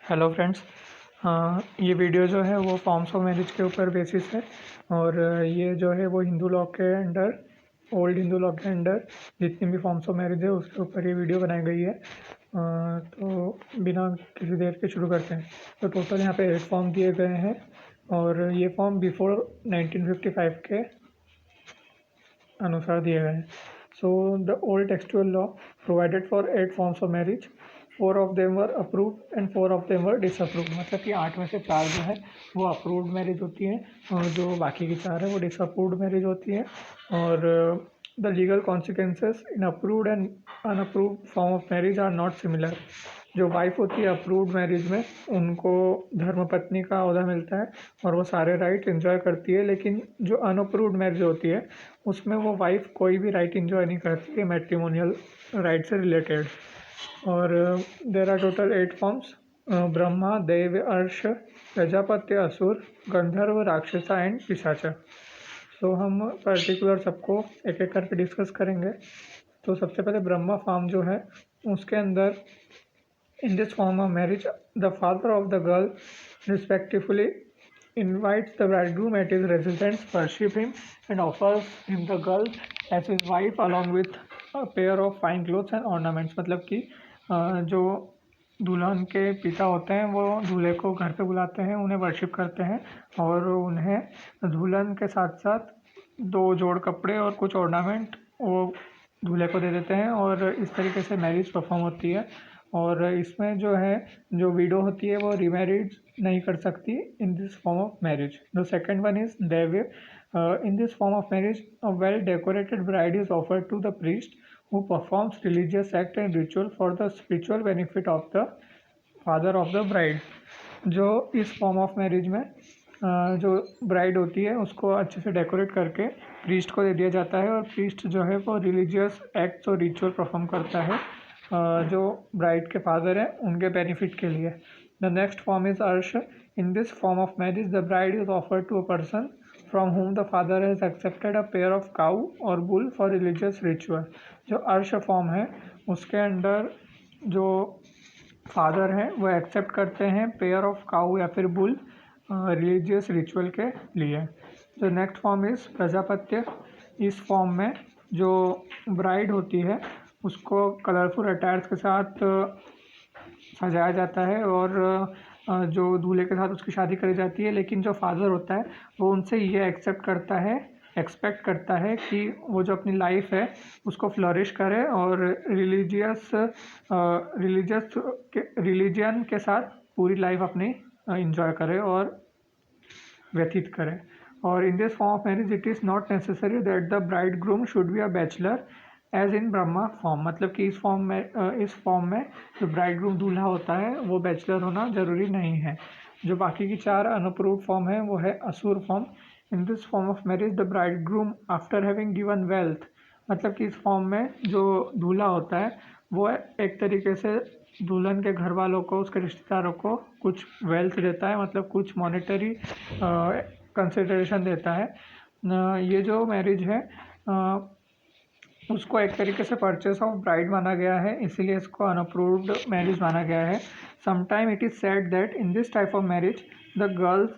Hello friends. ये video जो है वो फॉर्म्स ऑफ मैरिज के ऊपर बेसिस है और ये जो है वो हिंदू लॉ के अंडर ओल्ड हिंदू लॉ के अंडर जितनी भी फॉर्म्स ऑफ मैरिज है उसके ऊपर ये वीडियो बनाई गई है। तो बिना किसी देर के शुरू करते हैं। तो टोटल यहाँ पे 8 फॉर्म दिए गए हैं और ये फॉर्म बिफोर 1955 के अनुसार दिए गए हैं। So the old textual law provided for 8 forms of marriage, 4 of them were approved and 4 of them were disapproved. मतलब कि 8 में से 4 जो है वो अप्रूव्ड मैरिज होती है और जो बाकी की 4 है वो डिसअप्रूव्ड मैरिज होती है। और the legal consequences in approved and unapproved form of marriage are not similar. जो वाइफ होती है अप्रूव्ड मैरिज में उनको धर्मपत्नी का ओहदा मिलता है और वो सारे राइट एंजॉय करती है, लेकिन जो अनअप्रूव्ड मैरिज होती है उसमें वो वाइफ कोई भी राइट एंजॉय नहीं करती है मैट्रिमोनियल राइट से रिलेटेड। और there are total 8 forms: Brahma, Deva, Arsha, Prajapatya, असुर, गंधर्व, राक्षसा एंड पिशाच। तो हम पर्टिकुलर सबको एक एक करके डिस्कस करेंगे। तो सबसे पहले ब्रह्मा फॉर्म जो है उसके अंदर in this form of marriage, the father of the girl respectively invites the bridegroom at his residence, worship him, and offers him the girl as his wife along with a pair of fine clothes and ornaments। मतलब कि जो दुल्हन के पिता होते हैं वो दूल्हे को घर पे बुलाते हैं, उन्हें वर्शिप करते हैं और उन्हें दुल्हन के साथ साथ 2 जोड़ कपड़े और कुछ ऑर्नामेंट वो दूल्हे को दे देते हैं और इस तरीके से मैरिज परफॉर्म होती है। और इसमें जो है जो विडो होती है वो रीमैरिज नहीं कर सकती in this form of marriage. The second one is Daiva. In this form of marriage a well decorated bride is offered to the priest who performs religious act and ritual for the spiritual benefit of the father of the bride। जो इस form of marriage में जो bride होती है उसको अच्छे से decorate करके प्रीस्ट को दे दिया जाता है और प्रीस्ट जो है वो रिलीजियस एक्ट्स और रिचुअल परफॉर्म करता है जो ब्राइड के फादर हैं उनके बेनिफिट के लिए। The next form is Arsha. In this form of marriage the bride is offered to a person from whom the father has accepted a pair of cow or bull for religious ritual। जो अर्श form है उसके under जो father हैं वो accept करते हैं pair of काऊ या फिर बुल रिलीजियस रिचुअल के लिए। जो नेक्स्ट फॉर्म इज़ प्रजापत्य। इस फॉर्म में जो ब्राइड होती है उसको कलरफुल अटायर्स के साथ सजाया जाता है और जो दूल्हे के साथ उसकी शादी करी जाती है, लेकिन जो फादर होता है वो उनसे ये एक्सपेक्ट करता है कि वो जो अपनी लाइफ है उसको फ्लरिश करे और रिलीजियन के साथ पूरी लाइफ अपनी इंजॉय करे और व्यतीत करे। और in this form of marriage it is not necessary that the bridegroom should be a bachelor as in Brahma form. मतलब कि इस फॉर्म में जो ब्राइड ग्रूम दूल्हा होता है वो बैचलर होना ज़रूरी नहीं है। जो बाकी की 4 अनअप्रूव्ड फॉर्म है वो है असुर form. In this form of marriage the bride groom after having given wealth. मतलब कि इस फॉर्म में जो दूल्हा होता है वो एक तरीके से दुल्हन के घर वालों को, उसके रिश्तेदारों को कुछ वेल्थ देता है, मतलब कुछ मॉनेटरी कंसिडरेशन देता है। ये जो मैरिज है उसको एक तरीके से परचेस ऑफ ब्राइड माना गया है, इसीलिए इसको अनअप्रूव्ड मैरिज माना गया है। Sometime it is said that in this type of marriage the girls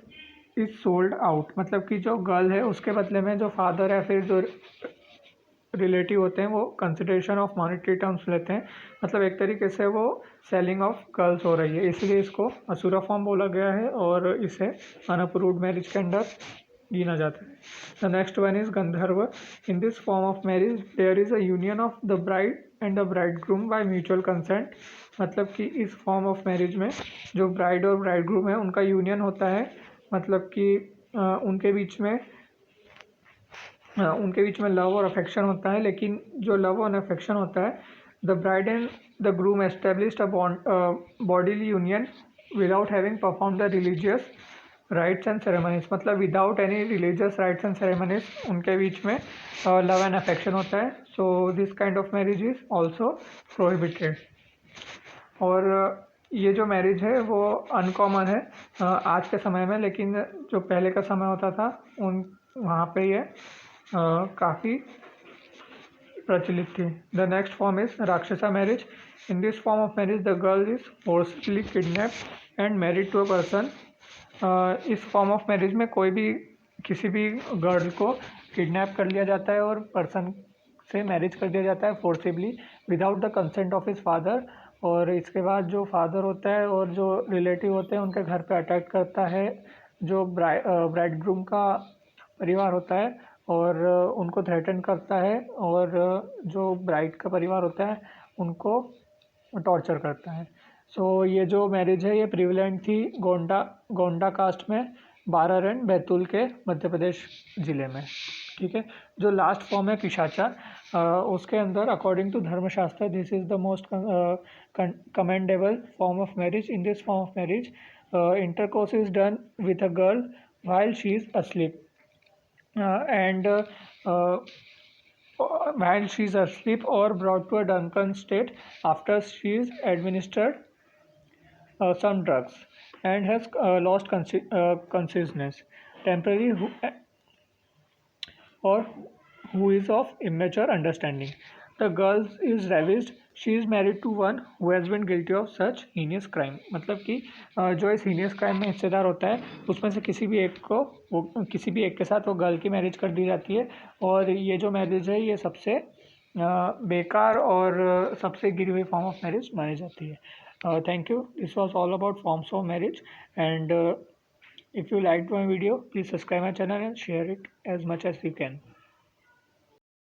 is sold out. मतलब कि जो गर्ल है उसके बदले में जो फादर है फिर जो रिलेटिव होते हैं वो कंसिडरेशन ऑफ मॉनेटरी टर्म्स लेते हैं। मतलब एक तरीके से वो सेलिंग ऑफ गर्ल्स हो रही है, इसलिए इसको असुरा फॉर्म बोला गया है और इसे अनअप्रूव्ड मैरिज के अंडर गिना जाता है। The next one is Gandharva. In this form of marriage there is a union of the bride and the bridegroom by mutual consent. मतलब कि इस फॉर्म ऑफ मैरिज में जो ब्राइड और ब्राइड ग्रूम है उनका यूनियन होता है। मतलब कि उनके बीच में लव और अफेक्शन होता है, लेकिन जो लव और अफेक्शन होता है the bride and the groom established a bodily union without having perform the religious rites and ceremonies. मतलब without any religious rites and ceremonies उनके बीच में लव एंड अफेक्शन होता है। So this kind of marriage is also prohibited. और ये जो marriage है वो अनकॉमन है आज के समय में, लेकिन जो पहले का समय होता था वहाँ पे ये काफ़ी प्रचलित थी। The next form is Rakshasa marriage. In this form of marriage, the girl is forcibly kidnapped and married to a person. इस फॉर्म ऑफ मैरिज में कोई भी किसी भी गर्ल को किडनैप कर लिया जाता है और पर्सन से मैरिज कर दिया जाता है forcibly without the consent of his father. और इसके बाद जो फादर होता है और जो रिलेटिव होते हैं उनके घर पे अटैक करता है जो ब्राइड ग्रूम का परिवार होता है और उनको थ्रेटन करता है और जो ब्राइड का परिवार होता है उनको टॉर्चर करता है। सो ये जो मैरिज है ये प्रिविलेंट थी गोंडा कास्ट में, बारारन बैतूल के मध्य प्रदेश ज़िले में। ठीक है, जो लास्ट फॉर्म है पिशाचा, उसके अंदर अकॉर्डिंग टू धर्मशास्त्र this is the most commendable form of marriage. In this form of marriage intercourse is done with a girl while she is asleep and while she is asleep or brought to a drunken state after she is administered some drugs and has lost consciousness temporarily or who is of immature understanding. The girl is ravished. She is married to one who has been guilty of such heinous crime. मतलब कि जो इस heinous crime में हिस्सेदार होता है उसमें से किसी भी एक के साथ वो गर्ल की मैरिज कर दी जाती है और ये जो मैरिज है ये सबसे बेकार और सबसे गिरी हुई फॉर्म ऑफ मैरिज मानी जाती है। Thank you, this was all about forms of marriage and if you liked my video, please subscribe my channel and share it as much as you can.